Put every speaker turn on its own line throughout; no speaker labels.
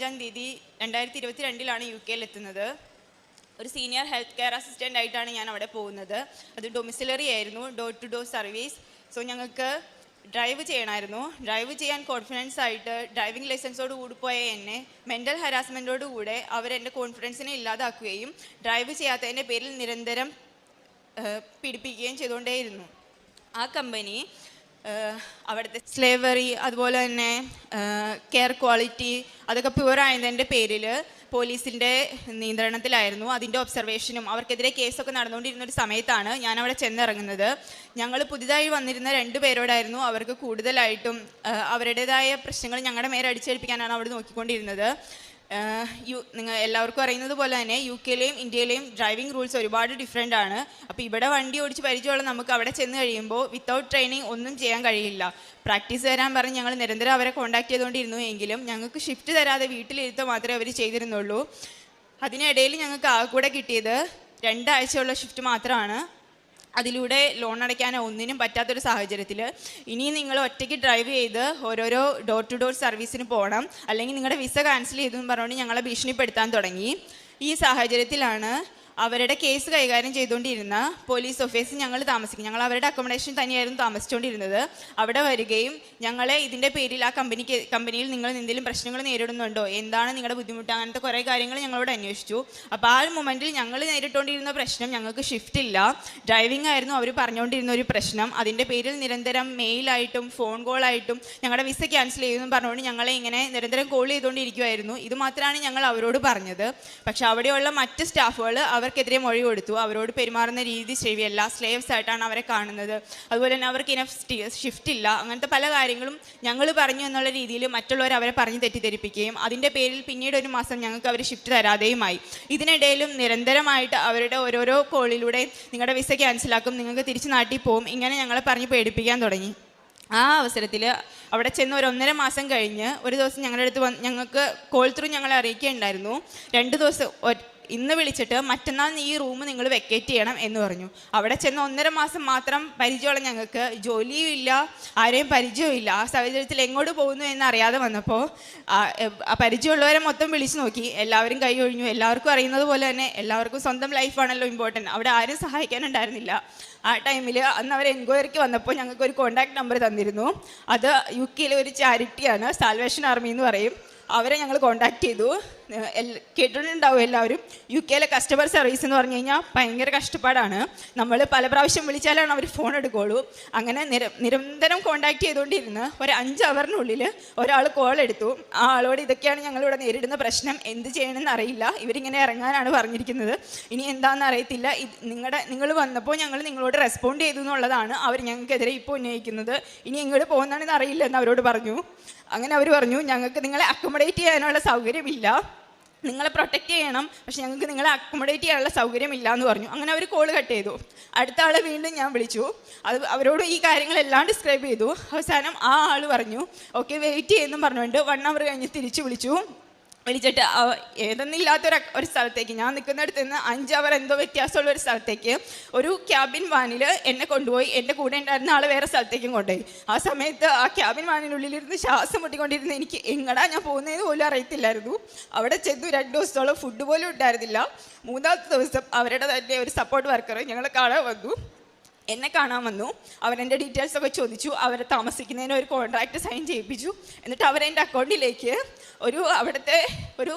25 2022 U കെയിൽ എത്തുന്നത്. ഒരു സീനിയർ ഹെൽത്ത് കെയർ അസിസ്റ്റൻ്റ് ആയിട്ടാണ് ഞാൻ അവിടെ പോകുന്നത്. അത് ഡൊമിസിലറി ആയിരുന്നു, door to door service. So ഞങ്ങൾക്ക് ഡ്രൈവ് ചെയ്യണമായിരുന്നു. ഡ്രൈവ് ചെയ്യാൻ കോൺഫിഡൻസ് ആയിട്ട് ഡ്രൈവിംഗ് ലൈസൻസോട് കൂടി പോയ എന്നെ മെൻ്റൽ ഹരാസ്മെൻറ്റോട് കൂടെ അവരെൻ്റെ കോൺഫിഡൻസിനെ ഇല്ലാതാക്കുകയും ഡ്രൈവ് ചെയ്യാത്തതിൻ്റെ പേരിൽ നിരന്തരം പീഡിപ്പിക്കുകയും ചെയ്തുകൊണ്ടേയിരുന്നു. ആ കമ്പനി അവിടുത്തെ സ്ലേവറി, അതുപോലെ തന്നെ കെയർ ക്വാളിറ്റി അതൊക്കെ പ്യുവറായതിൻ്റെ പേരിൽ പോലീസിൻ്റെ നിയന്ത്രണത്തിലായിരുന്നു. അതിൻ്റെ ഒബ്സർവേഷനും അവർക്കെതിരെ കേസൊക്കെ നടന്നുകൊണ്ടിരുന്ന ഒരു സമയത്താണ് ഞാൻ അവിടെ ചെന്നിറങ്ങുന്നത്. ഞങ്ങൾ പുതിയതായി വന്നിരുന്ന 2 പേരോടായിരുന്നു അവർക്ക് കൂടുതലായിട്ടും അവരുടേതായ പ്രശ്നങ്ങൾ ഞങ്ങളുടെ മേലെ അടിച്ചേൽപ്പിക്കാനാണ് അവിടെ നോക്കിക്കൊണ്ടിരുന്നത്. നിങ്ങൾ എല്ലാവർക്കും അറിയുന്നത് പോലെ തന്നെ യു കെയിലെയും ഇന്ത്യയിലെയും ഡ്രൈവിംഗ് റൂൾസ് ഒരുപാട് ഡിഫറെൻ്റ് ആണ്. അപ്പോൾ ഇവിടെ വണ്ടി ഓടിച്ച് പരിചയമുള്ള നമുക്ക് അവിടെ ചെന്ന് കഴിയുമ്പോൾ വിത്തൗട്ട് ട്രെയിനിങ് ഒന്നും ചെയ്യാൻ കഴിയില്ല. പ്രാക്ടീസ് തരാൻ പറഞ്ഞ് ഞങ്ങൾ നിരന്തരം അവരെ കോൺടാക്ട് ചെയ്തുകൊണ്ടിരുന്നു. എങ്കിലും ഞങ്ങൾക്ക് ഷിഫ്റ്റ് തരാതെ വീട്ടിലിരുത്ത മാത്രമേ അവർ ചെയ്തിരുന്നുള്ളൂ. അതിനിടയിൽ ഞങ്ങൾക്ക് ആകെ കൂടെ കിട്ടിയത് 2 ആഴ്ചയുള്ള ഷിഫ്റ്റ് മാത്രമാണ്. അതിലൂടെ ലോൺ അടയ്ക്കാനോ ഒന്നിനും പറ്റാത്തൊരു സാഹചര്യത്തിൽ ഇനി നിങ്ങൾ ഒറ്റയ്ക്ക് ഡ്രൈവ് ചെയ്ത് ഓരോരോ ഡോർ ടു ഡോർ സർവീസിന് പോകണം, അല്ലെങ്കിൽ നിങ്ങളുടെ വിസ ക്യാൻസൽ ചെയ്തു എന്ന് പറഞ്ഞുകൊണ്ട് ഞങ്ങളെ ഭീഷണിപ്പെടുത്താൻ തുടങ്ങി. ഈ സാഹചര്യത്തിലാണ് അവരുടെ കേസ് കൈകാര്യം ചെയ്തുകൊണ്ടിരുന്ന പോലീസ് ഓഫീസിൽ ഞങ്ങൾ ഞങ്ങൾ അവരുടെ അക്കോമഡേഷൻ തന്നെയായിരുന്നു താമസിച്ചുകൊണ്ടിരുന്നത്. അവിടെ വരികയും ഞങ്ങളെ ഇതിൻ്റെ പേരിൽ ആ കമ്പനിയിൽ നിങ്ങൾ എന്തെങ്കിലും പ്രശ്നങ്ങൾ നേരിടുന്നുണ്ടോ, എന്താണ് നിങ്ങളുടെ ബുദ്ധിമുട്ട്, അങ്ങനത്തെ കുറേ കാര്യങ്ങൾ ഞങ്ങളോട് അന്വേഷിച്ചു. അപ്പോൾ ആ ഒരു മൊമെൻറ്റിൽ ഞങ്ങൾ നേരിട്ടുകൊണ്ടിരുന്ന പ്രശ്നം ഞങ്ങൾക്ക് ഷിഫ്റ്റ് ഇല്ല, ഡ്രൈവിംഗ് ആയിരുന്നു അവർ പറഞ്ഞുകൊണ്ടിരുന്ന ഒരു പ്രശ്നം. അതിൻ്റെ പേരിൽ നിരന്തരം മെയിലായിട്ടും ഫോൺ കോളായിട്ടും ഞങ്ങളുടെ വിസ ക്യാൻസൽ ചെയ്യുമെന്ന് പറഞ്ഞുകൊണ്ട് ഞങ്ങളെ ഇങ്ങനെ നിരന്തരം കോൾ ചെയ്തുകൊണ്ടിരിക്കുമായിരുന്നു. ഇത് മാത്രമാണ് ഞങ്ങൾ അവരോട് പറഞ്ഞത്. പക്ഷെ അവിടെയുള്ള മറ്റ് സ്റ്റാഫുകൾ അവർക്കെതിരെ മൊഴി കൊടുത്തു. അവരോട് പെരുമാറുന്ന രീതി ശരിയല്ല, സ്ലേവ്സ് ആയിട്ടാണ് അവരെ കാണുന്നത്, അതുപോലെ തന്നെ അവർക്ക് ഇനഫ് ഷിഫ്റ്റ് ഇല്ല, അങ്ങനത്തെ പല കാര്യങ്ങളും ഞങ്ങൾ പറഞ്ഞു എന്നുള്ള രീതിയിൽ മറ്റുള്ളവർ അവരെ പറഞ്ഞ് തെറ്റിദ്ധരിപ്പിക്കുകയും അതിൻ്റെ പേരിൽ പിന്നീട് ഒരു മാസം ഞങ്ങൾക്ക് അവർ ഷിഫ്റ്റ് തരാതെയുമായി. ഇതിനിടയിലും നിരന്തരമായിട്ട് അവരുടെ ഓരോരോ കോളിലൂടെ നിങ്ങളുടെ വിസ ക്യാൻസലാക്കും, നിങ്ങൾക്ക് തിരിച്ച് നാട്ടിൽ പോകും, ഇങ്ങനെ ഞങ്ങളെ പറഞ്ഞ് പേടിപ്പിക്കാൻ തുടങ്ങി. ആ അവസരത്തിൽ അവിടെ ചെന്ന് 1.5 മാസം കഴിഞ്ഞ് ഒരു ദിവസം ഞങ്ങളുടെ അടുത്ത് ഞങ്ങൾക്ക് കോൾ ത്രൂ ഞങ്ങളെ അറിയിക്കുകയുണ്ടായിരുന്നു. 2 ദിവസം ഇന്ന് വിളിച്ചിട്ട് മറ്റന്നാൾ നീ ഈ റൂം നിങ്ങൾ വെക്കേറ്റ് ചെയ്യണം എന്ന് പറഞ്ഞു. അവിടെ ചെന്ന് 1.5 മാസം മാത്രം പരിചയമുള്ള ഞങ്ങൾക്ക് ജോലിയും ഇല്ല, ആരെയും പരിചയവും ഇല്ല. ആ സാഹചര്യത്തിൽ എങ്ങോട്ട് പോകുന്നു എന്നറിയാതെ വന്നപ്പോൾ ആ പരിചയമുള്ളവരെ മൊത്തം വിളിച്ചു നോക്കി. എല്ലാവരും കൈ ഒഴിഞ്ഞു. എല്ലാവർക്കും അറിയുന്നത് പോലെ തന്നെ എല്ലാവർക്കും സ്വന്തം ലൈഫാണല്ലോ ഇമ്പോർട്ടൻറ്റ്. അവിടെ ആരും സഹായിക്കാനുണ്ടായിരുന്നില്ല. ആ ടൈമിൽ അന്ന് അവർ എൻക്വയറിക്ക് വന്നപ്പോൾ ഞങ്ങൾക്ക് ഒരു കോൺടാക്ട് നമ്പർ തന്നിരുന്നു. അത് യു കെയിലെ ഒരു ചാരിറ്റിയാണ്, സാൽവേഷൻ ആർമി എന്ന് പറയും. അവരെ ഞങ്ങൾ കോൺടാക്ട് ചെയ്തു. കേട്ടിട്ടുണ്ടാവും എല്ലാവരും, യു കെയിലെ കസ്റ്റമർ സർവീസ് എന്ന് പറഞ്ഞു കഴിഞ്ഞാൽ ഭയങ്കര കഷ്ടപ്പാടാണ്. നമ്മൾ പല പ്രാവശ്യം വിളിച്ചാലാണ് അവർ ഫോൺ എടുക്കുകയുള്ളൂ. അങ്ങനെ നിരന്തരം കോൺടാക്ട് ചെയ്തുകൊണ്ടിരുന്ന് ഒരു 5 അവറിനുള്ളിൽ ഒരാൾ കോൾ എടുത്തു. ആ ആളോട് ഇതൊക്കെയാണ് ഞങ്ങളിവിടെ നേരിടുന്ന പ്രശ്നം, എന്ത് ചെയ്യണമെന്ന് അറിയില്ല, ഇവരിങ്ങനെ ഇറങ്ങാനാണ് പറഞ്ഞിരിക്കുന്നത്, ഇനി എന്താണെന്ന് അറിയത്തില്ല, നിങ്ങൾ വന്നപ്പോൾ ഞങ്ങൾ നിങ്ങളോട് റെസ്പോണ്ട് ചെയ്തു എന്നുള്ളതാണ് അവർ ഞങ്ങൾക്കെതിരെ ഇപ്പോൾ ഉന്നയിക്കുന്നത്, ഇനി ഇങ്ങോട്ട് പോകുന്നതാണെന്ന് അറിയില്ല എന്ന് അവരോട് പറഞ്ഞു. അങ്ങനെ അവർ പറഞ്ഞു, ഞങ്ങൾക്ക് നിങ്ങളെ അക്കോമഡേറ്റ് ചെയ്യാനുള്ള സൗകര്യമില്ല, നിങ്ങളെ പ്രൊട്ടക്റ്റ് ചെയ്യണം, പക്ഷെ ഞങ്ങൾക്ക് നിങ്ങളെ അക്കോമഡേറ്റ് ചെയ്യാനുള്ള സൗകര്യമില്ല എന്ന് പറഞ്ഞു. അങ്ങനെ അവർ കോൾ കട്ട് ചെയ്തു. അടുത്ത ആളെ വീണ്ടും ഞാൻ വിളിച്ചു. അവരോട് ഈ കാര്യങ്ങളെല്ലാം ഡിസ്ക്രൈബ് ചെയ്തു. അവസാനം ആ ആൾ പറഞ്ഞു ഓക്കെ വെയിറ്റ് ചെയ്യുമെന്നും പറഞ്ഞുകൊണ്ട് 1 അവർ കഴിഞ്ഞ് തിരിച്ചു വിളിച്ചിട്ട് ഏതെന്നില്ലാത്തൊരു സ്ഥലത്തേക്ക്, ഞാൻ നിൽക്കുന്നിടത്ത് നിന്ന് 5 അവർ എന്തോ വ്യത്യാസമുള്ള ഒരു സ്ഥലത്തേക്ക് ഒരു ക്യാബിൻ വാനിൽ എന്നെ കൊണ്ടുപോയി. എൻ്റെ കൂടെ ഉണ്ടായിരുന്ന ആൾ വേറെ സ്ഥലത്തേക്കും കൊണ്ടുപോയി. ആ സമയത്ത് ആ ക്യാബിൻ വാനിനുള്ളിലിരുന്ന് ശ്വാസം മുട്ടിക്കൊണ്ടിരുന്ന എനിക്ക് എങ്ങടാ ഞാൻ പോകുന്നതെന്ന് പോലും അറിയത്തില്ലായിരുന്നു. അവിടെ ചെന്നു 2 ദിവസത്തോളം ഫുഡ് പോലും ഉണ്ടായിരുന്നില്ല. 3ാമത്തെ ദിവസം അവരുടെ തന്നെ ഒരു സപ്പോർട്ട് വർക്കർ ഞങ്ങളെ എന്നെ കാണാൻ വന്നു. അവരെൻ്റെ ഡീറ്റെയിൽസൊക്കെ ചോദിച്ചു. അവരെ താമസിക്കുന്നതിന് ഒരു കോൺട്രാക്റ്റ് സൈൻ ചെയ്യിപ്പിച്ചു. എന്നിട്ട് അവരെൻ്റെ അക്കൗണ്ടിലേക്ക് അവിടുത്തെ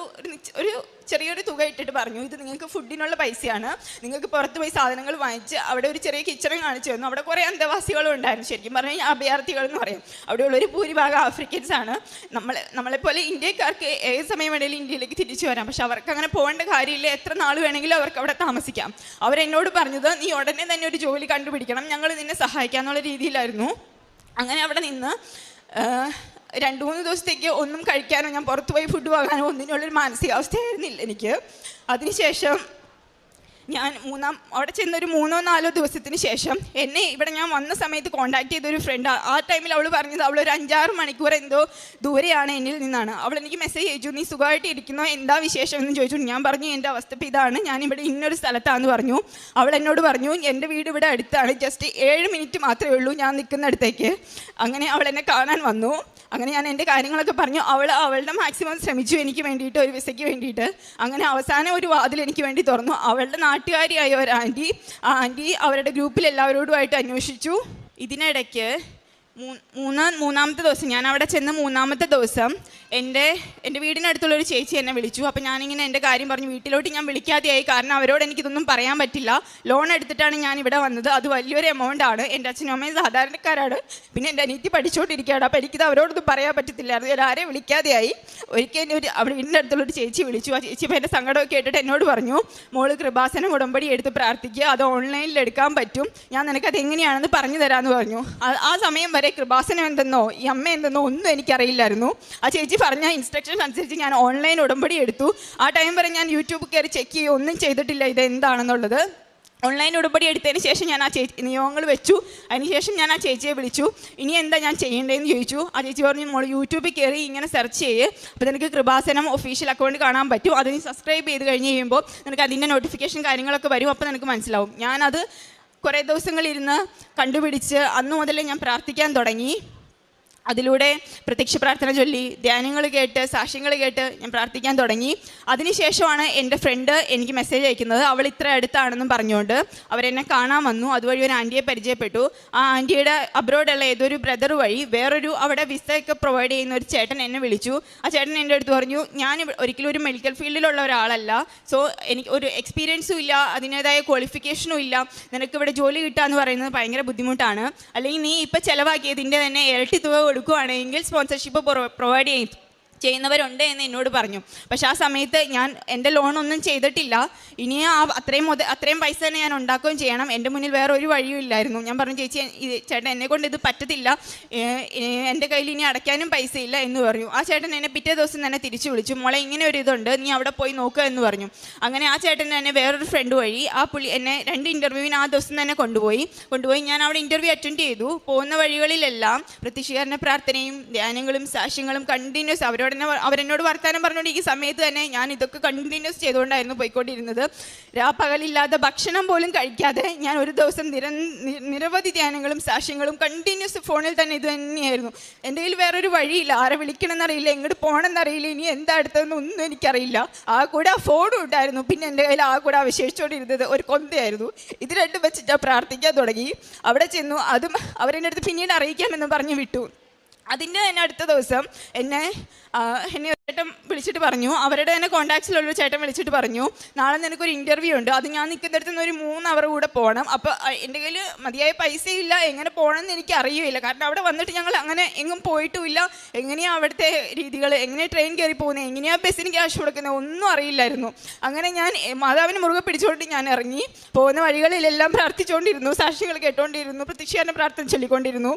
ഒരു ചെറിയൊരു തുക ഇട്ടിട്ട് പറഞ്ഞു, ഇത് നിങ്ങൾക്ക് ഫുഡിനുള്ള പൈസയാണ്, നിങ്ങൾക്ക് പുറത്ത് പോയി സാധനങ്ങൾ വാങ്ങിച്ച്. അവിടെ ഒരു ചെറിയ കിച്ചൺ കാണിച്ചു തന്നു. അവിടെ കുറേ അന്തേവാസികളും ഉണ്ടായിരുന്നു. ശരിക്കും പറഞ്ഞു കഴിഞ്ഞാൽ അഭയാർത്ഥികൾ എന്ന് പറയും. അവിടെയുള്ളൊരു ഭൂരിഭാഗം ആഫ്രിക്കൻസ് ആണ്. നമ്മളെപ്പോലെ ഇന്ത്യക്കാർക്ക് ഏത് സമയം വേണമെങ്കിലും ഇന്ത്യയിലേക്ക് തിരിച്ചു വരാം. പക്ഷെ അവർക്ക് അങ്ങനെ പോകേണ്ട കാര്യമില്ല, എത്ര നാൾ വേണമെങ്കിലും അവർക്ക് അവിടെ താമസിക്കാം. അവരെന്നോട് പറഞ്ഞത് നീ ഉടനെ തന്നെ ഒരു ജോലി കണ്ടുപിടിക്കണം, ഞങ്ങൾ നിന്നെ സഹായിക്കാമെന്നുള്ള രീതിയിലായിരുന്നു. അങ്ങനെ അവിടെ നിന്ന് 2-3 ദിവസത്തേക്ക് ഒന്നും കഴിക്കാനോ ഞാൻ പുറത്തു പോയി ഫുഡ് വാങ്ങാനോ ഒന്നിനുള്ളൊരു മാനസികാവസ്ഥയായിരുന്നില്ല എനിക്ക്. അതിനുശേഷം ഞാൻ അവിടെ ചെന്നൊരു 3-4 ദിവസത്തിന് ശേഷം എന്നെ ഇവിടെ ഞാൻ വന്ന സമയത്ത് കോൺടാക്ട് ചെയ്തൊരു ഫ്രണ്ട്, ആ ടൈമിൽ അവൾ പറഞ്ഞത് അവളൊരു 5-6 മണിക്കൂർ എന്തോ ദൂരെയാണ് എന്നിൽ നിന്നാണ്. അവൾ എനിക്ക് മെസ്സേജ് അയച്ചു, നീ സുഖമായിട്ട് ഇരിക്കുന്നോ, എന്താ വിശേഷം എന്ന് ചോദിച്ചു. ഞാൻ പറഞ്ഞു എൻ്റെ അവസ്ഥ ഇപ്പം ഇതാണ്, ഞാനിവിടെ ഇന്നൊരു സ്ഥലത്താണെന്ന് പറഞ്ഞു. അവൾ എന്നോട് പറഞ്ഞു എൻ്റെ വീട് ഇവിടെ അടുത്താണ്, ജസ്റ്റ് 7 മിനിറ്റ് മാത്രമേ ഉള്ളൂ ഞാൻ നിൽക്കുന്നിടത്തേക്ക്. അങ്ങനെ അവൾ എന്നെ കാണാൻ വന്നു. അങ്ങനെ ഞാൻ എൻ്റെ കാര്യങ്ങളൊക്കെ പറഞ്ഞു. അവളുടെ മാക്സിമം ശ്രമിച്ചു എനിക്ക് വേണ്ടിയിട്ട്, ഒരു വിസയ്ക്ക് വേണ്ടിയിട്ട്. അങ്ങനെ അവസാനം ഒരു വാതിൽ എനിക്ക് വേണ്ടി തുറന്നു. അവളുടെ നാട്ടുകാരിയായ ഒരു ആൻറ്റി, ആ ആൻറ്റി അവരുടെ ഗ്രൂപ്പിൽ എല്ലാവരോടുമായിട്ട് അന്വേഷിച്ചു. ഇതിനിടയ്ക്ക് മൂന്നാമത്തെ ദിവസം, ഞാൻ അവിടെ ചെന്ന് മൂന്നാമത്തെ ദിവസം എൻ്റെ വീടിനടുത്തുള്ളൊരു ചേച്ചി എന്നെ വിളിച്ചു. അപ്പോൾ ഞാനിങ്ങനെ എൻ്റെ കാര്യം പറഞ്ഞു. വീട്ടിലോട്ട് ഞാൻ വിളിക്കാതെയായി, കാരണം അവരോട് എനിക്കിതൊന്നും പറയാൻ പറ്റില്ല. ലോൺ എടുത്തിട്ടാണ് ഞാൻ ഇവിടെ വന്നത്, അത് വലിയൊരു എമൗണ്ട് ആണ്. എൻ്റെ അച്ഛനും അമ്മയും സാധാരണക്കാരാണ്, പിന്നെ എൻ്റെ അനിയത്തി പഠിച്ചുകൊണ്ടിരിക്കുകയാണ്. അപ്പോൾ എനിക്കിത് അവരോടൊന്നും പറയാൻ പറ്റത്തില്ലായിരുന്നു. ഞാൻ ആരെയും വിളിക്കാതെയായി. ഒരിക്കൽ എന്നെ അവിടെ വീടിൻ്റെ അടുത്തുള്ളൊരു ചേച്ചി വിളിച്ചു. ആ ചേച്ചി ഇപ്പോൾ എൻ്റെ സങ്കടമൊക്കെ കേട്ടിട്ട് എന്നോട് പറഞ്ഞു, മോള് കൃപാസനം ഉടമ്പടി എടുത്ത് പ്രാർത്ഥിക്കുക, അത് ഓൺലൈനിൽ എടുക്കാൻ പറ്റും, ഞാൻ നിനക്കത് എങ്ങനെയാണെന്ന് പറഞ്ഞു തരാമെന്ന് പറഞ്ഞു. ആ സമയം വരെ കൃപാസനം എന്തെന്നോ ഈ അമ്മ എന്തെന്നോ ഒന്നും എനിക്കറിയില്ലായിരുന്നു. ആ ചേച്ചി പറഞ്ഞ ഇൻസ്ട്രക്ഷൻസ് അനുസരിച്ച് ഞാൻ ഓൺലൈൻ ഉടമ്പടി എടുത്തു. ആ ടൈം വരെ ഞാൻ യൂട്യൂബ് കയറി ചെക്ക് ചെയ്യുക ഒന്നും ചെയ്തിട്ടില്ല ഇത് എന്താണെന്നുള്ളത്. ഓൺലൈൻ ഉടമ്പടി എടുത്തതിന് ശേഷം ഞാൻ ആ നിയമങ്ങൾ വെച്ചു. അതിനുശേഷം ഞാൻ ആ ചേച്ചിയെ വിളിച്ചു. ഇനി എന്താ ഞാൻ ചെയ്യേണ്ടതെന്ന് ചോദിച്ചു. ആ ചേച്ചി പറഞ്ഞു, മോൾ യൂട്യൂബിൽ കയറി ഇങ്ങനെ സെർച്ച് ചെയ്യേ, അപ്പോൾ നിനക്ക് കൃപാസനം ഒഫീഷ്യൽ അക്കൗണ്ട് കാണാൻ പറ്റും. അതിന് സബ്സ്ക്രൈബ് ചെയ്ത് കഴിഞ്ഞ് കഴിയുമ്പോൾ നിനക്ക് അതിൻ്റെ നോട്ടിഫിക്കേഷൻ കാര്യങ്ങളൊക്കെ വരും, അപ്പോൾ നിനക്ക് മനസ്സിലാവും. ഞാനത് കുറേ ദിവസങ്ങളിരുന്ന് കണ്ടുപിടിച്ച് അന്നു മുതലേ ഞാൻ പ്രാർത്ഥിക്കാൻ തുടങ്ങി. അതിലൂടെ പ്രത്യക്ഷ പ്രാർത്ഥന ചൊല്ലി, ധ്യാനങ്ങൾ കേട്ട്, സാക്ഷ്യങ്ങൾ കേട്ട് ഞാൻ പ്രാർത്ഥിക്കാൻ തുടങ്ങി. അതിനുശേഷമാണ് എൻ്റെ ഫ്രണ്ട് എനിക്ക് മെസ്സേജ് അയക്കുന്നത്, അവൾ ഇത്ര അടുത്താണെന്നും പറഞ്ഞുകൊണ്ട്. അവരെന്നെ കാണാൻ വന്നു. അതുവഴി ഒരു ആൻറ്റിയെ പരിചയപ്പെട്ടു. ആ ആൻറ്റിയുടെ അബ്രോഡുള്ള ഏതൊരു ബ്രദർ വഴി വേറൊരു അവിടെ വിസയൊക്കെ പ്രൊവൈഡ് ചെയ്യുന്ന ഒരു ചേട്ടൻ എന്നെ വിളിച്ചു. ആ ചേട്ടൻ എൻ്റെ അടുത്ത് പറഞ്ഞു, ഞാൻ ഒരിക്കലും ഒരു മെഡിക്കൽ ഫീൽഡിലുള്ള ഒരാളല്ല, സോ എനിക്ക് ഒരു എക്സ്പീരിയൻസും ഇല്ല, അതിൻ്റേതായ ക്വാളിഫിക്കേഷനും ഇല്ല, നിനക്കിവിടെ ജോലി കിട്ടുക എന്ന് പറയുന്നത് ഭയങ്കര ബുദ്ധിമുട്ടാണ്. അല്ലെങ്കിൽ നീ ഇപ്പം ചിലവാക്കിയതിൻ്റെ തന്നെ ഇരട്ടി തുക കൊടുക്കുകയാണെങ്കിൽ സ്പോൺസർഷിപ്പ് പ്രൊവൈഡ് ചെയ്യുന്നവരുണ്ട് എന്ന് എന്നോട് പറഞ്ഞു. പക്ഷെ ആ സമയത്ത് ഞാൻ എൻ്റെ ലോണൊന്നും ചെയ്തിട്ടില്ല. ഇനി അത്രയും പൈസ തന്നെ ഞാൻ ഉണ്ടാക്കുകയും ചെയ്യണം. എൻ്റെ മുന്നിൽ വേറെ ഒരു വഴിയും ഇല്ലായിരുന്നു. ഞാൻ പറഞ്ഞു, ചേച്ചി ചേട്ടൻ എന്നെ കൊണ്ട് ഇത് പറ്റത്തില്ല, എൻ്റെ കയ്യിൽ ഇനി അടയ്ക്കാനും പൈസ ഇല്ല എന്ന് പറഞ്ഞു. ആ ചേട്ടൻ എന്നെ പിറ്റേ ദിവസം തന്നെ തിരിച്ചു വിളിച്ചു, മോളെ ഇങ്ങനെ ഒരു ഇതുണ്ട്, നീ അവിടെ പോയി നോക്കുക എന്ന് പറഞ്ഞു. അങ്ങനെ ആ ചേട്ടൻ എന്നെ വേറൊരു ഫ്രണ്ട് വഴി ആ പുള്ളി എന്നെ 2 ഇൻ്റർവ്യൂവിന് ആ ദിവസം തന്നെ കൊണ്ടുപോയി. ഞാൻ അവിടെ ഇൻ്റർവ്യൂ അറ്റൻഡ് ചെയ്തു. പോകുന്ന വഴികളിലെല്ലാം പ്രത്യക്ഷീകരണ പ്രാർത്ഥനയും ധ്യാനങ്ങളും സാക്ഷ്യങ്ങളും കണ്ടിന്യൂസ് അവരെന്നോട് വർത്താനം പറഞ്ഞുകൊണ്ടിരിക്കുന്ന സമയത്ത് തന്നെ ഞാൻ ഇതൊക്കെ കണ്ടിന്യൂസ് ചെയ്തുകൊണ്ടായിരുന്നു പോയിക്കൊണ്ടിരുന്നത്. പകലില്ലാതെ ഭക്ഷണം പോലും കഴിക്കാതെ ഞാൻ ഒരു ദിവസം നിരവധി ധ്യാനങ്ങളും സാക്ഷ്യങ്ങളും കണ്ടിന്യൂസ് ഫോണിൽ തന്നെ ഇത് തന്നെയായിരുന്നു. എൻ്റെ കയ്യിൽ വേറൊരു വഴിയില്ല, ആരെ വിളിക്കണമെന്നറിയില്ല, എങ്ങോട്ട് പോകണമെന്നറിയില്ല, ഇനി എന്താ അടുത്തതെന്ന് ഒന്നും എനിക്കറിയില്ല. ആ കൂടെ ആ ഫോണും ഉണ്ടായിരുന്നു. പിന്നെ എൻ്റെ കയ്യിൽ ആ കൂടെ അവശേഷിച്ചുകൊണ്ടിരുന്നത് ഒരു കൊന്തയായിരുന്നു. ഇത് രണ്ടും വെച്ചിട്ട് പ്രാർത്ഥിക്കാൻ തുടങ്ങി. അവിടെ ചെന്നു. അതും അവരെൻ്റെ അടുത്ത് പിന്നീട് അറിയിക്കാമെന്ന് പറഞ്ഞു വിട്ടു. അതിൻ്റെ തന്നെ അടുത്ത ദിവസം എന്നെ ഒരു ചേട്ടൻ വിളിച്ചിട്ട് പറഞ്ഞു, അവരുടെ തന്നെ കോൺടാക്ട്സിലുള്ളൊരു ചേട്ടൻ വിളിച്ചിട്ട് പറഞ്ഞു, നാളെ നിനക്കൊരു ഇൻ്റർവ്യൂ ഉണ്ട്, അത് ഞാൻ നിൽക്കുന്നിടത്ത് നിന്ന് ഒരു 3 അവർ കൂടെ പോകണം. അപ്പോൾ എൻ്റെ കയ്യിൽ മതിയായ പൈസയില്ല, എങ്ങനെ പോകണമെന്ന് എനിക്ക് അറിയില്ല, കാരണം അവിടെ വന്നിട്ട് ഞങ്ങൾ അങ്ങനെ എങ്ങും പോയിട്ടുമില്ല. എങ്ങനെയാണ് അവിടുത്തെ രീതികൾ, എങ്ങനെ ട്രെയിൻ കയറി പോകുന്നത്, എങ്ങനെയാണ് ബസ്സിന് ക്യാഷ് കൊടുക്കുന്നത്, ഒന്നും അറിയില്ലായിരുന്നു. അങ്ങനെ ഞാൻ മാതാവിനെ മുറുകെ പിടിച്ചുകൊണ്ട് ഞാൻ ഇറങ്ങി. പോകുന്ന വഴികളിലെല്ലാം പ്രാർത്ഥിച്ചുകൊണ്ടിരുന്നു, സാക്ഷികൾ കേട്ടുകൊണ്ടിരുന്നു, പ്രത്യക്ഷീകരണ പ്രാർത്ഥന ചൊല്ലിക്കൊണ്ടിരുന്നു.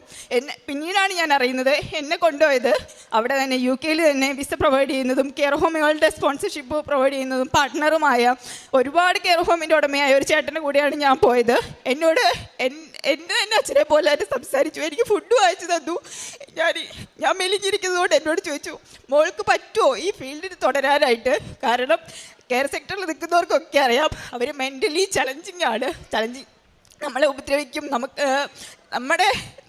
പിന്നീടാണ് ഞാൻ അറിയുന്നത് എന്നെ കൊണ്ടുപോയത് അവിടെ തന്നെ UK തന്നെ വിസ പ്രൊവൈഡ് ചെയ്യുന്നതും കെയർ ഹോമുകളുടെ സ്പോൺസർഷിപ്പ് പ്രൊവൈഡ് ചെയ്യുന്നതും പാർട്ട്ണറുമായ ഒരുപാട് കെയർ ഹോമിൻ്റെ ഉടമയായ ഒരു ചേട്ടൻ്റെ കൂടെയാണ് ഞാൻ പോയത്. എന്നോട് എൻ്റെ തന്നെ അച്ഛനെ പോലെ തന്നെ സംസാരിച്ചു, എനിക്ക് ഫുഡ് വാങ്ങിച്ചു തന്നു. ഞാൻ മെലിഞ്ഞിരിക്കുന്നതുകൊണ്ട് എന്നോട് ചോദിച്ചു, മോൾക്ക് പറ്റുമോ ഈ ഫീൽഡിൽ തുടരാനായിട്ട്? കാരണം കെയർ സെക്ടറിൽ നിൽക്കുന്നവർക്കൊക്കെ അറിയാം, അവർ മെൻ്റലി ചലഞ്ചിങ് ആണ്. നമ്മളെ ഉപദ്രവിക്കും.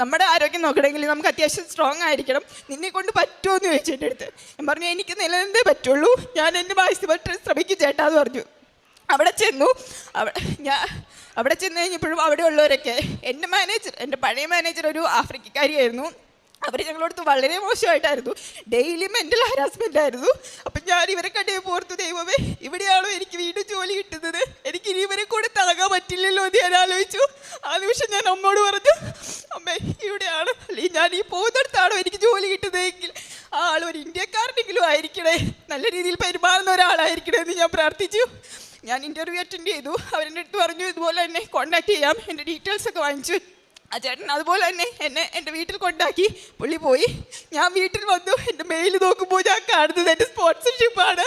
നമ്മുടെ ആരോഗ്യം നോക്കണമെങ്കിൽ നമുക്ക് അത്യാവശ്യം സ്ട്രോങ് ആയിരിക്കണം. നിന്നെ കൊണ്ട് പറ്റുമോ എന്ന് ചോദിച്ചു എൻ്റെ അടുത്ത്. ഞാൻ പറഞ്ഞു, എനിക്ക് നിലനിന്നേ പറ്റുള്ളൂ, ഞാൻ എൻ്റെ മാക്സിമം ശ്രമിക്കും ചേട്ടാ എന്ന് പറഞ്ഞു. അവിടെ ചെന്നു കഴിഞ്ഞപ്പോഴും അവിടെ ഉള്ളവരൊക്കെ എൻ്റെ പഴയ മാനേജർ ഒരു ആഫ്രിക്കക്കാരിയായിരുന്നു. അവർ ഞങ്ങളോടത്ത് വളരെ മോശമായിട്ടായിരുന്നു, ഡെയിലി മെൻ്റൽ ഹരാസ്മെൻ്റ് ആയിരുന്നു. അപ്പം ഞാൻ ഇവരെ കണ്ടേ പോർത്തു, ദൈവമേ ഇവിടെയാണോ എനിക്ക് വീണ്ടും ജോലി കിട്ടുന്നത്, എനിക്ക് ഇനി ഇവരെ കൂടെ താങ്ങാൻ പറ്റില്ലല്ലോ എന്ന് ഞാൻ ആലോചിച്ചു. ആ നിമിഷം ഞാൻ അമ്മയോട് പറഞ്ഞു, അമ്മേ ഇവിടെയാണ്, അല്ലെങ്കിൽ ഞാൻ ഈ പോകുന്നിടത്താണോ എനിക്ക് ജോലി കിട്ടുന്നതെങ്കിൽ ആ ആൾ ഒരു ഇന്ത്യക്കാരനെങ്കിലും ആയിരിക്കണേ, നല്ല രീതിയിൽ പെരുമാറുന്ന ഒരാളായിരിക്കണേ എന്ന് ഞാൻ പ്രാർത്ഥിച്ചു. ഞാൻ ഇൻ്റർവ്യൂ അറ്റൻഡ് ചെയ്തു. അവരെൻ്റെ അടുത്ത് പറഞ്ഞു, ഇതുപോലെ എന്നെ കോൺടാക്ട് ചെയ്യാം. എൻ്റെ ഡീറ്റെയിൽസൊക്കെ വാങ്ങിച്ചു. ആ ചേട്ടൻ അതുപോലെ തന്നെ എന്നെ എൻ്റെ വീട്ടിൽ കൊണ്ടാക്കി. പുള്ളി പോയി. ഞാൻ വീട്ടിൽ വന്നു. എൻ്റെ മെയിൽ നോക്കുമ്പോൾ ഞാൻ കാണുന്നത് എൻ്റെ സ്പോൺസർഷിപ്പാണ്.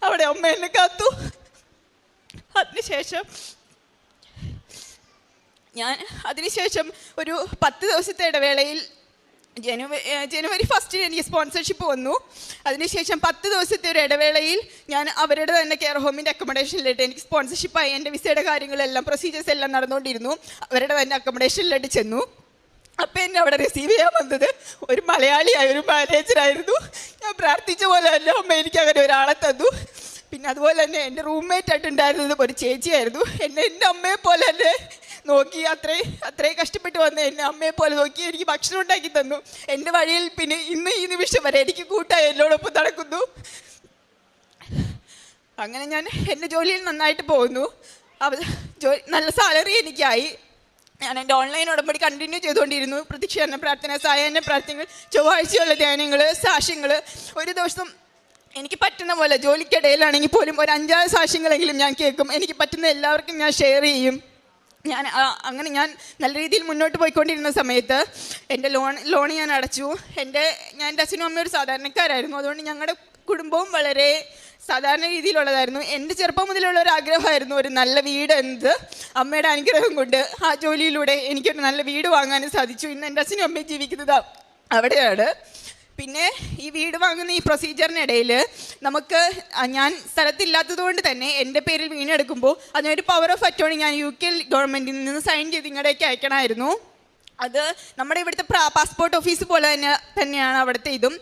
അവിടെ അമ്മ എന്നെ കാത്തു. അതിനുശേഷം ഒരു 10 ദിവസത്തെ ഇടവേളയിൽ ജനുവരി 1 എനിക്ക് സ്പോൺസർഷിപ്പ് വന്നു. അതിനുശേഷം 10 ദിവസത്തെ ഒരു ഇടവേളയിൽ ഞാൻ അവരുടെ തന്നെ കെയർ ഹോമിൻ്റെ അക്കോമഡേഷനിലിട്ട് എനിക്ക് സ്പോൺസർഷിപ്പായി എൻ്റെ വിസയുടെ കാര്യങ്ങളെല്ലാം പ്രൊസീജിയേഴ്സ് എല്ലാം നടന്നുകൊണ്ടിരുന്നു. അവരുടെ തന്നെ അക്കോമഡേഷനിലിട്ട് ചെന്നു. അപ്പം എന്നെ അവിടെ റിസീവ് ചെയ്യാൻ വന്നത് ഒരു മലയാളിയായ ഒരു മാനേജറായിരുന്നു. ഞാൻ പ്രാർത്ഥിച്ച പോലെ തന്നെ അമ്മ എനിക്ക് അങ്ങനെ ഒരാളെ തന്നു. പിന്നെ അതുപോലെ തന്നെ എൻ്റെ റൂംമേറ്റ് ആയിട്ടുണ്ടായിരുന്നത് ഒരു ചേച്ചിയായിരുന്നു. എൻ്റെ അമ്മയെ പോലെ തന്നെ നോക്കി, അത്രയും കഷ്ടപ്പെട്ട് വന്ന് എന്നെ അമ്മയെ പോലെ നോക്കി എനിക്ക് ഭക്ഷണം ഉണ്ടാക്കി തന്നു. എൻ്റെ വഴിയിൽ പിന്നെ ഇന്ന് ഈ നിമിഷം വരെ എനിക്ക് കൂട്ടായി എന്നോടൊപ്പം നടക്കുന്നു. അങ്ങനെ ഞാൻ എൻ്റെ ജോലിയിൽ നന്നായിട്ട് പോകുന്നു. നല്ല സാലറി എനിക്കായി. ഞാൻ എൻ്റെ ഓൺലൈൻ ഉടമ്പടി കണ്ടിന്യൂ ചെയ്തുകൊണ്ടിരുന്നു. പ്രതീക്ഷീകരണ പ്രാർത്ഥന, സായാഹ്ന പ്രാർത്ഥനകൾ, ചൊവ്വാഴ്ചയുള്ള ധ്യാനങ്ങൾ, സാക്ഷ്യങ്ങൾ. ഒരു ദിവസം എനിക്ക് പറ്റുന്ന പോലെ ജോലിക്കിടയിലാണെങ്കിൽ പോലും ഒരു 5-6 സാക്ഷ്യങ്ങളെങ്കിലും ഞാൻ കേൾക്കും. എനിക്ക് പറ്റുന്ന എല്ലാവർക്കും ഞാൻ ഷെയർ ചെയ്യും. അങ്ങനെ ഞാൻ നല്ല രീതിയിൽ മുന്നോട്ട് പോയിക്കൊണ്ടിരുന്ന സമയത്ത് എൻ്റെ ലോൺ ഞാൻ അടച്ചു. എൻ്റെ അച്ഛനും അമ്മയും ഒരു സാധാരണക്കാരായിരുന്നു. അതുകൊണ്ട് ഞങ്ങളുടെ കുടുംബവും വളരെ സാധാരണ രീതിയിലുള്ളതായിരുന്നു. എൻ്റെ ചെറുപ്പം മുതലുള്ള ഒരു ആഗ്രഹമായിരുന്നു ഒരു നല്ല വീട് എന്നത്. അമ്മയുടെ അനുഗ്രഹം കൊണ്ട് ആ ജോലിയിലൂടെ എനിക്കൊരു നല്ല വീട് വാങ്ങാനും സാധിച്ചു. ഇന്ന് എൻ്റെ അച്ഛനും അമ്മയും ജീവിക്കുന്നത് അവിടെയാണ്. പിന്നെ ഈ വീട് വാങ്ങുന്ന ഈ പ്രൊസീജിയറിനിടയിൽ ഞാൻ സ്ഥലത്തില്ലാത്തത് കൊണ്ട് തന്നെ എൻ്റെ പേരിൽ വീണെടുക്കുമ്പോൾ അതിനൊരു പവർ ഓഫ് അറ്റോർണി ഞാൻ UK ഗവൺമെൻറ്റിൽ നിന്ന് സൈൻ ചെയ്ത് ഇങ്ങടേക്ക് അയക്കണമായിരുന്നു. അത് നമ്മുടെ ഇവിടുത്തെ പാസ്പോർട്ട് ഓഫീസ് പോലെ തന്നെയാണ് അവിടുത്തെ ഇതും.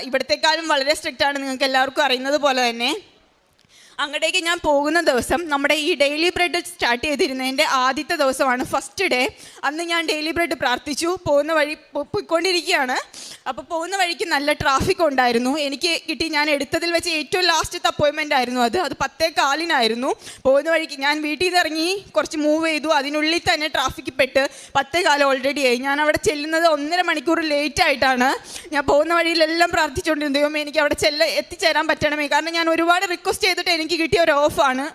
ഇവിടത്തെക്കാളും വളരെ സ്ട്രിക്റ്റ് ആണ്, നിങ്ങൾക്ക് എല്ലാവർക്കും അറിയുന്നത് പോലെ തന്നെ. അങ്ങോട്ടേക്ക് ഞാൻ പോകുന്ന ദിവസം നമ്മുടെ ഈ ഡെയിലി ബ്രെഡ് സ്റ്റാർട്ട് ചെയ്തിരുന്നതിൻ്റെ ആദ്യത്തെ ദിവസമാണ്, ഫസ്റ്റ് ഡേ. അന്ന് ഞാൻ ഡെയിലി ബ്രെഡ് പ്രാർത്ഥിച്ചു. പോകുന്ന വഴി പോയിക്കൊണ്ടിരിക്കുകയാണ്. അപ്പോൾ പോകുന്ന വഴിക്ക് നല്ല ട്രാഫിക് ഉണ്ടായിരുന്നു. എനിക്ക് ഞാൻ എടുത്തതിൽ വെച്ച് ഏറ്റവും ലാസ്റ്റത്തെ അപ്പോയിൻമെൻ്റ് ആയിരുന്നു അത് 10:15 പോകുന്ന വഴിക്ക് ഞാൻ വീട്ടിൽ നിന്ന് ഇറങ്ങി കുറച്ച് മൂവ് ചെയ്തു. അതിനുള്ളിൽ തന്നെ ട്രാഫിക്കിൽ പെട്ട് 10:15 ഓൾറെഡി ആയി. ഞാൻ അവിടെ ചെല്ലുന്നത് 1.5 മണിക്കൂർ ലേറ്റ് ആയിട്ടാണ്. ഞാൻ പോകുന്ന വഴിയിലെല്ലാം പ്രാർത്ഥിച്ചുകൊണ്ടിരുന്നു, ദൈവമേ എനിക്ക് അവിടെ എത്തിച്ചേരാൻ പറ്റണമേ. കാരണം ഞാൻ ഒരുപാട് റിക്വസ്റ്റ് ചെയ്തിട്ട് എനിക്ക് കിട്ടിയ ഒരു ഓഫാണ്.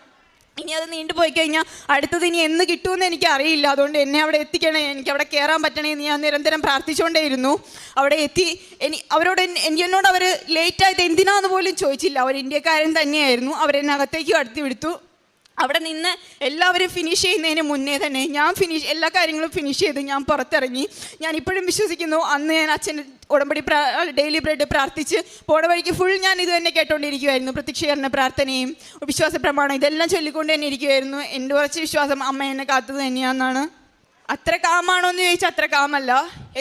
ഇനി അത് നീണ്ടുപോയി കഴിഞ്ഞാൽ അടുത്തത് ഇനി എന്ന് കിട്ടുമെന്ന് എനിക്ക് അറിയില്ല. അതുകൊണ്ട് എന്നെ അവിടെ എത്തിക്കണേ, എനിക്ക് അവിടെ കയറാൻ പറ്റണേ എന്ന് ഞാൻ നിരന്തരം പ്രാർത്ഥിച്ചുകൊണ്ടേയിരുന്നു. അവിടെ എത്തി. എന്നോട് അവർ ലേറ്റായത് എന്തിനാന്ന് പോലും ചോദിച്ചില്ല. അവർ ഇന്ത്യക്കാരൻ തന്നെയായിരുന്നു. അവരെന്നെ അകത്തേക്ക് കടത്തി വിടുത്തു. അവിടെ നിന്ന് എല്ലാവരും ഫിനിഷ് ചെയ്യുന്നതിന് മുന്നേ തന്നെ എല്ലാ കാര്യങ്ങളും ഫിനിഷ് ചെയ്ത് ഞാൻ പുറത്തിറങ്ങി. ഞാൻ ഇപ്പോഴും വിശ്വസിക്കുന്നു, അന്ന് ഞാൻ അച്ഛൻ്റെ ഉടമ്പടി ഡെയിലി ബ്രെഡ് പ്രാർത്ഥിച്ച് പോണ വഴിക്ക് ഫുൾ ഞാൻ ഇത് തന്നെ കേട്ടോണ്ടിരിക്കുമായിരുന്നു. പ്രത്യക്ഷീകരണ പ്രാർത്ഥനയും വിശ്വാസ പ്രമാണം ഇതെല്ലാം ചൊല്ലിക്കൊണ്ട് തന്നെ ഇരിക്കുമായിരുന്നു. എൻ്റെ കുറച്ച് വിശ്വാസം അമ്മ എന്നെ കാത്തത് തന്നെയാണെന്നാണ്. അത്ര കാമാണോ എന്ന് ചോദിച്ചാൽ അത്ര കാമല്ല,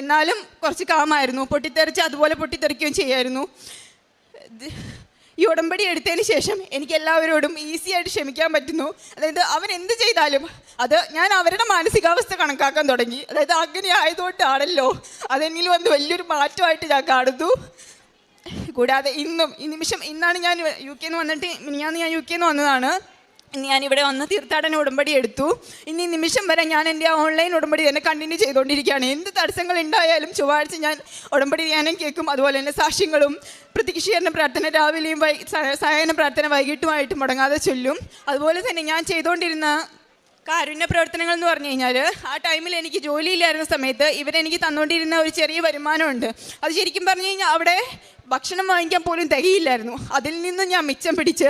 എന്നാലും കുറച്ച് കാമായിരുന്നു. പൊട്ടിത്തെറിച്ച് അതുപോലെ പൊട്ടിത്തെറിക്കുകയും ചെയ്യായിരുന്നു. ഈ ഉടമ്പടി എടുത്തതിന് ശേഷം എനിക്ക് എല്ലാവരോടും ഈസി ആയിട്ട് ക്ഷമിക്കാൻ പറ്റുന്നു. അതായത് അവൻ എന്ത് ചെയ്താലും അത് ഞാൻ അവരുടെ മാനസികാവസ്ഥ കണക്കാക്കാൻ തുടങ്ങി. അതായത് അങ്ങനെ ആയതുകൊണ്ടാണല്ലോ അതെന്നിൽ വന്ന് വലിയൊരു മാറ്റമായിട്ട് ഞാൻ കാണുന്നു. കൂടാതെ ഇന്നാണ് ഞാൻ UK വന്നിട്ട്, മിനിഞ്ഞാന്ന് ഞാൻ UK വന്നതാണ്. ഇന്ന് ഞാനിവിടെ വന്ന് തീർത്ഥാടന ഉടമ്പടി എടുത്തു. ഇനി നിമിഷം വരെ ഞാൻ എൻ്റെ ഓൺലൈൻ ഉടമ്പടി തന്നെ കണ്ടിന്യൂ ചെയ്തുകൊണ്ടിരിക്കുകയാണ്. എന്ത് തടസ്സങ്ങൾ ഉണ്ടായാലും ചൊവ്വാഴ്ച ഞാൻ ഉടമ്പടി ധ്യാനം കേൾക്കും. അതുപോലെ തന്നെ സാക്ഷ്യങ്ങളും പ്രത്യക്ഷീകരണ പ്രാർത്ഥന രാവിലെയും സായാഹ്ന പ്രാർത്ഥന വൈകിട്ടുമായിട്ട് മുടങ്ങാതെ ചൊല്ലും. അതുപോലെ തന്നെ ഞാൻ ചെയ്തുകൊണ്ടിരുന്ന കാരുണ്യ പ്രവർത്തനങ്ങൾ എന്ന് പറഞ്ഞു കഴിഞ്ഞാൽ ആ ടൈമിൽ എനിക്ക് ജോലിയില്ലായിരുന്ന സമയത്ത് ഇവരെനിക്ക് തന്നുകൊണ്ടിരുന്ന ഒരു ചെറിയ വരുമാനമുണ്ട്. അത് ശരിക്കും പറഞ്ഞു കഴിഞ്ഞാൽ അവിടെ ഭക്ഷണം വാങ്ങിക്കാൻ പോലും തികയില്ലായിരുന്നു. അതിൽ നിന്ന് ഞാൻ മിച്ചം പിടിച്ച്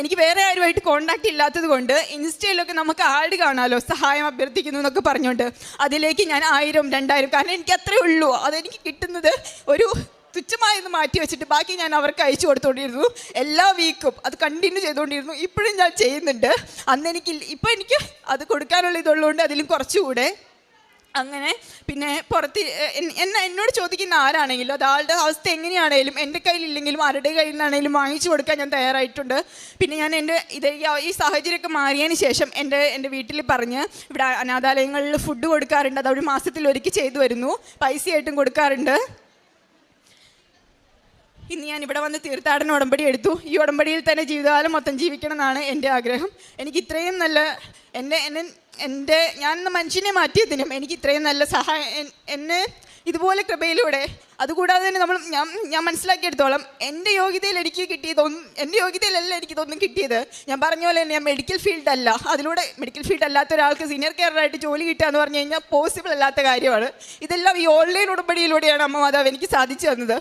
എനിക്ക് വേറെ ആരുമായിട്ട് കോണ്ടാക്റ്റ് ഇല്ലാത്തത് കൊണ്ട് ഇൻസ്റ്റയിലൊക്കെ നമുക്ക് ആഡ് കാണാമല്ലോ, സഹായം അഭ്യർത്ഥിക്കുന്നു എന്നൊക്കെ പറഞ്ഞുകൊണ്ട് അതിലേക്ക് ഞാൻ 1000, 2000, കാരണം എനിക്ക് അത്രേ ഉള്ളൂ. അതെനിക്ക് കിട്ടുന്നത് ഒരു തുച്ഛമായെന്ന് മാറ്റി വെച്ചിട്ട് ബാക്കി ഞാൻ അവർക്ക് അയച്ചു കൊടുത്തുകൊണ്ടിരുന്നു. എല്ലാ വീക്കും അത് കണ്ടിന്യൂ ചെയ്തുകൊണ്ടിരുന്നു. ഇപ്പോഴും ഞാൻ ചെയ്യുന്നുണ്ട്. ഇപ്പോൾ എനിക്ക് അത് കൊടുക്കാനുള്ള ഇതുള്ളതുകൊണ്ട് അതിലും കുറച്ചുകൂടെ അങ്ങനെ. പിന്നെ എന്നോട് ചോദിക്കുന്ന ആരാണെങ്കിലും അത് ആളുടെ അവസ്ഥ എങ്ങനെയാണെങ്കിലും എൻ്റെ കയ്യിലില്ലെങ്കിലും ആരുടെ കയ്യിൽ നിന്നാണെങ്കിലും വാങ്ങിച്ചു കൊടുക്കാൻ ഞാൻ തയ്യാറായിട്ടുണ്ട്. പിന്നെ ഞാൻ ഈ സാഹചര്യമൊക്കെ മാറിയതിന് ശേഷം എൻ്റെ വീട്ടിൽ പറഞ്ഞ് ഇവിടെ അനാഥാലയങ്ങളിൽ ഫുഡ് കൊടുക്കാറുണ്ട്. അത് ഒരു മാസത്തിൽ ഒരിക്കൽ ചെയ്തു വരുന്നു. പൈസയായിട്ടും കൊടുക്കാറുണ്ട്. ഇന്ന് ഞാൻ ഇവിടെ വന്ന് തീർത്ഥാടന ഉടമ്പടി എടുത്തു. ഈ ഉടമ്പടിയിൽ തന്നെ ജീവിതകാലം മൊത്തം ജീവിക്കണം എന്നാണ് എൻ്റെ ആഗ്രഹം. എനിക്ക് ഇത്രയും നല്ല ഞാൻ മനുഷ്യനെ മാറ്റിയതിനും എനിക്ക് ഇത്രയും നല്ല സഹായം എന്നെ ഇതുപോലെ കൃപയിലൂടെ, അതുകൂടാതെ തന്നെ ഞാൻ മനസ്സിലാക്കിയെടുത്തോളം എൻ്റെ യോഗ്യതയിൽ എനിക്ക് എൻ്റെ യോഗ്യതയിലല്ല എനിക്കിതൊന്നും കിട്ടിയത്. ഞാൻ പറഞ്ഞ പോലെ തന്നെ ഞാൻ മെഡിക്കൽ ഫീൽഡല്ല. അതിലൂടെ മെഡിക്കൽ ഫീൽഡ് അല്ലാത്ത ഒരാൾക്ക് സീനിയർ കെയറായിട്ട് ജോലി കിട്ടുക എന്ന് പറഞ്ഞു കഴിഞ്ഞാൽ പോസിബിൾ അല്ലാത്ത കാര്യമാണ്. ഇതെല്ലാം ഈ ഓൺലൈൻ ഉടമ്പടിയിലൂടെയാണ് അമ്മ മാതാവ് എനിക്ക് സാധിച്ചു തന്നത്.